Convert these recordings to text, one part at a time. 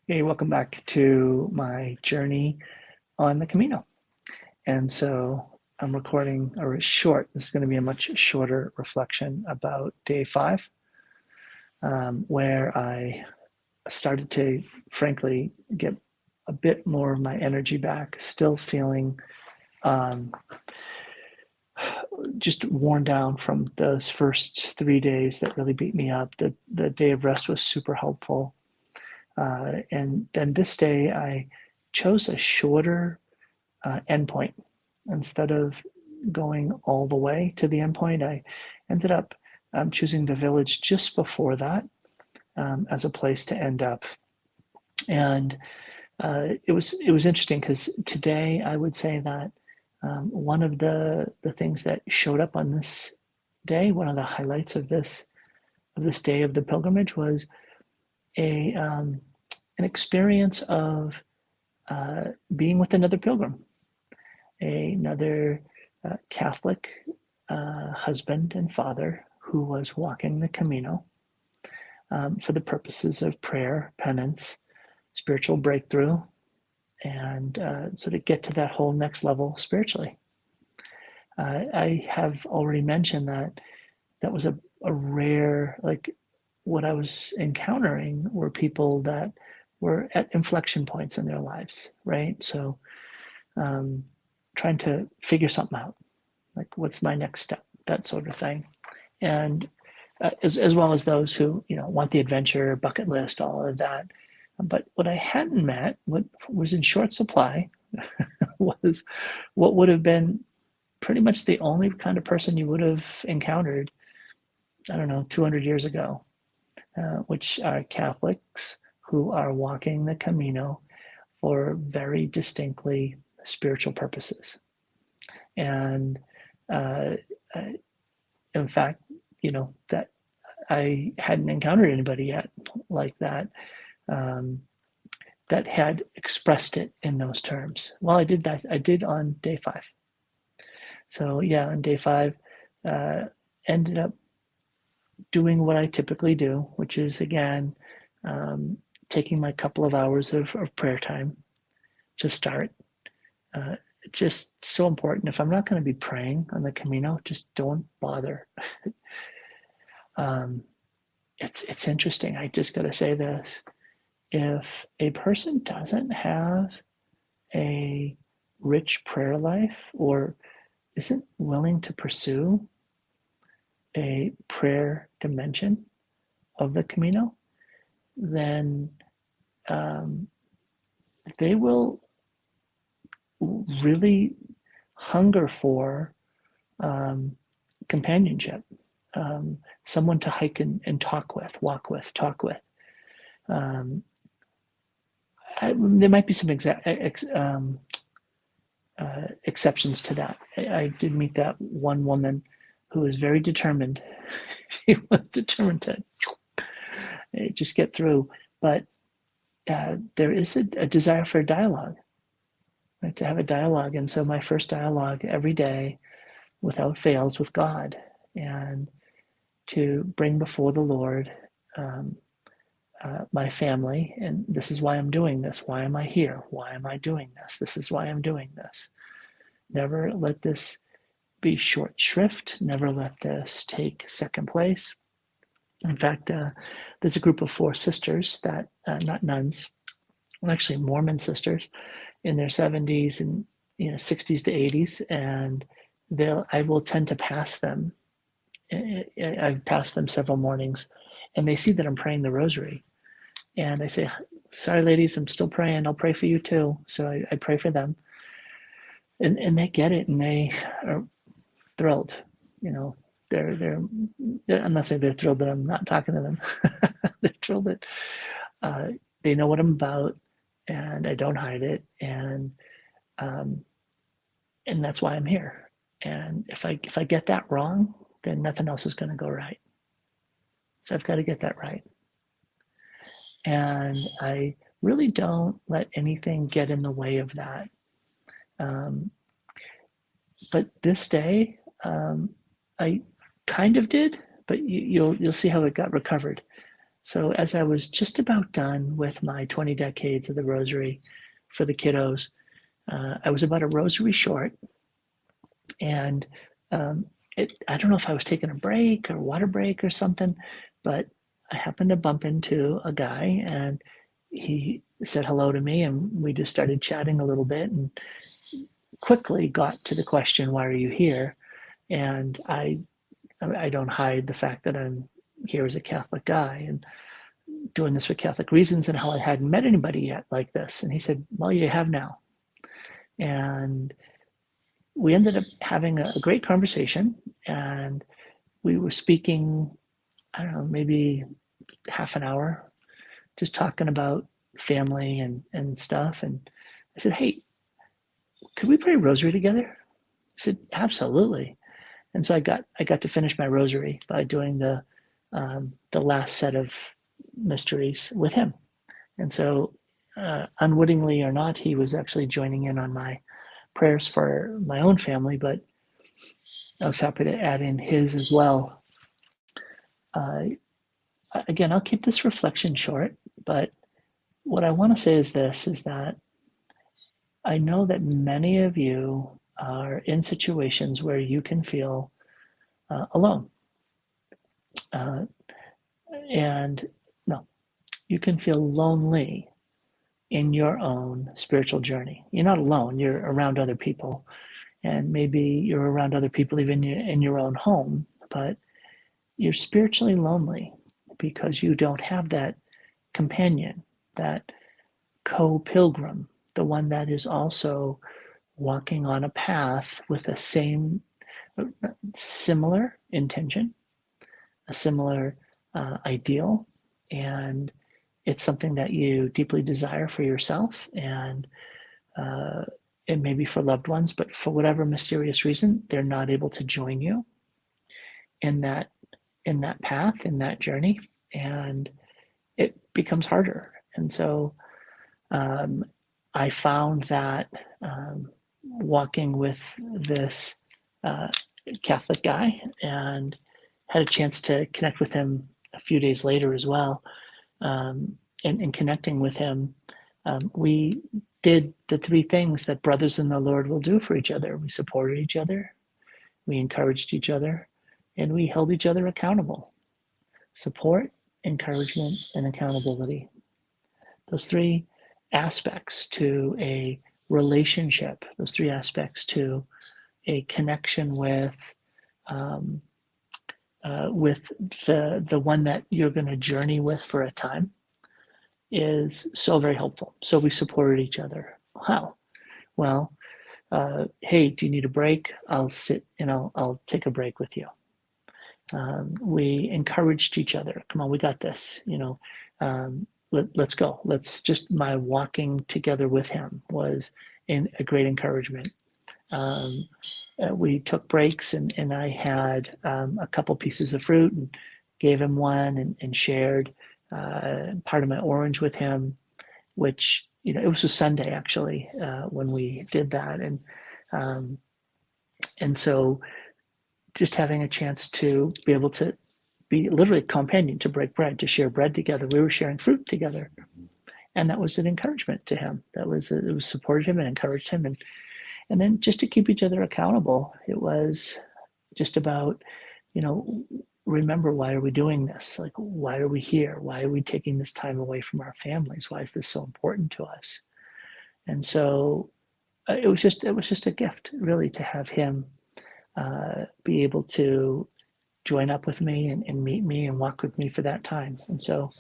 Hey, welcome back to my journey on the Camino. And so I'm recording this is going to be a much shorter reflection about day 5, where I started to, frankly, get a bit more of my energy back, still feeling um, just worn down from those first 3 days that really beat me up. The day of rest was super helpful. And then this day, I chose a shorter endpoint. Instead of going all the way to the endpoint, I ended up choosing the village just before that as a place to end up. And it was interesting because today I would say that one of the things that showed up on this day, one of the highlights of this day of the pilgrimage, was a an experience of being with another pilgrim, another Catholic husband and father who was walking the Camino for the purposes of prayer, penance, spiritual breakthrough, and so to get to that whole next level spiritually. I have already mentioned that that was a rare, like, what I was encountering were people that were at inflection points in their lives, right? So um, trying to figure something out, like what's my next step, that sort of thing. And as well as those who want the adventure bucket list, all of that. But what I hadn't met, what was in short supply, was what would have been pretty much the only kind of person you would have encountered, I don't know, 200 years ago, which are Catholics who are walking the Camino for very distinctly spiritual purposes. And uh, in fact, that I hadn't encountered anybody yet like that, um, that had expressed it in those terms. Well, I did that. I did on day 5. So yeah, on day 5, uh, ended up doing what I typically do, which is again taking my couple of hours of prayer time to start. It's just so important. If I'm not going to be praying on the Camino, just don't bother. um, it's interesting. I just got to say this: if a person doesn't have a rich prayer life or isn't willing to pursue a prayer dimension of the Camino, then um, they will really hunger for um, companionship, someone to hike and talk with, walk with, talk with. Um, there might be some exceptions to that. I did meet that one woman who was very determined. She was determined to just get through, but there is a desire for dialogue, right? To have a dialogue. And so my first dialogue every day, without fails, with God, and to bring before the Lord um, my family, and this is why I'm doing this. Why am I here? Why am I doing this? This is why I'm doing this. Never let this be short shrift. Never let this take second place. In fact, there's a group of 4 sisters that, not nuns, well, actually Mormon sisters, in their 70s and 60s to 80s, and I will tend to pass them. I've passed them several mornings, and they see that I'm praying the rosary, and I say, "Sorry, ladies, I'm still praying. I'll pray for you too." So I pray for them, and they get it, and they are thrilled. You know, they're I'm not saying they're thrilled that I'm not talking to them. They're thrilled that uh, they know what I'm about, and I don't hide it, um, and that's why I'm here. And if I get that wrong, then nothing else is going to go right. So I've got to get that right, and I really don't let anything get in the way of that. Um, but this day, I kind of did, but you'll see how it got recovered. So as I was just about done with my 20 decades of the rosary for the kiddos, I was about a rosary short, and um, I don't know if I was taking a break or water break or something, but I happened to bump into a guy, and he said hello to me, and we just started chatting a little bit, and quickly got to the question, "Why are you here?" And I don't hide the fact that I'm here as a Catholic guy and doing this for Catholic reasons, and how I hadn't met anybody yet like this. And he said, "Well, you have now." And we ended up having a great conversation, and we were speaking, I don't know, maybe half an hour, just talking about family and stuff. And I said, "Hey, could we pray rosary together?" He said, "Absolutely." And so I got to finish my rosary by doing the last set of mysteries with him. And so, unwittingly or not, he was actually joining in on my prayers for my own family, but I was happy to add in his as well. Uh, Again, I'll keep this reflection short, but what I want to say is this, is that I know that many of you are in situations where you can feel alone. Uh, and no, you can feel lonely in your own spiritual journey. You're not alone, you're around other people. And maybe you're around other people even in your own home, but you're spiritually lonely because you don't have that companion, that co-pilgrim, the one that is also walking on a path with a similar intention, a similar ideal, and it's something that you deeply desire for yourself, and uh, it may be for loved ones, but for whatever mysterious reason, they're not able to join you in that path, in that journey, and it becomes harder. And so um, I found that walking with this uh, Catholic guy, and had a chance to connect with him a few days later as well. And connecting with him, we did the three things that brothers in the Lord will do for each other. We supported each other, we encouraged each other, and we held each other accountable. Support, encouragement, and accountability. Those three aspects to a relationship, those three aspects to a connection um, with the one that you're going to journey with for a time, is so very helpful. So we supported each other. How? Well, hey, do you need a break? I'll sit and I'll take a break with you. We encouraged each other. Come on, we got this. Let's go. My walking together with him was a great encouragement. Um, we took breaks, and I had a couple pieces of fruit and gave him one, and shared part of my orange with him, which, it was a Sunday actually when we did that. And so just having a chance to be able to be literally a companion, to break bread, to share bread together. We were sharing fruit together. And that was an encouragement to him. It was supported him and encouraged him. And then just to keep each other accountable, it was just about, remember, why are we doing this? Like, why are we here? Why are we taking this time away from our families? Why is this so important to us? And so it was just a gift, really, to have him be able to join up with me and meet me and walk with me for that time. And so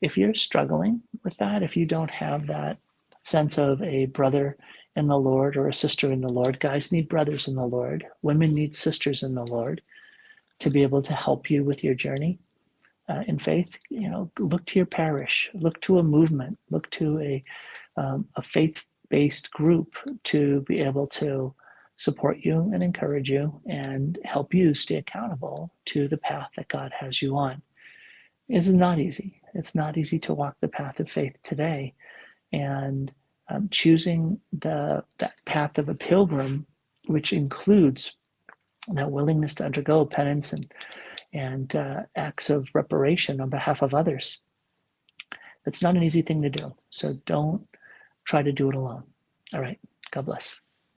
if you're struggling with that, if you don't have that sense of a brother in the Lord or a sister in the Lord, guys need brothers in the Lord, women need sisters in the Lord to be able to help you with your journey in faith. Look to your parish, look to a movement, look to a faith-based group to be able to support you and encourage you and help you stay accountable to the path that God has you on. This is not easy. It's not easy to walk the path of faith today. And choosing that path of a pilgrim, which includes that willingness to undergo penance and acts of reparation on behalf of others, It's not an easy thing to do. So don't try to do it alone. All right. God bless.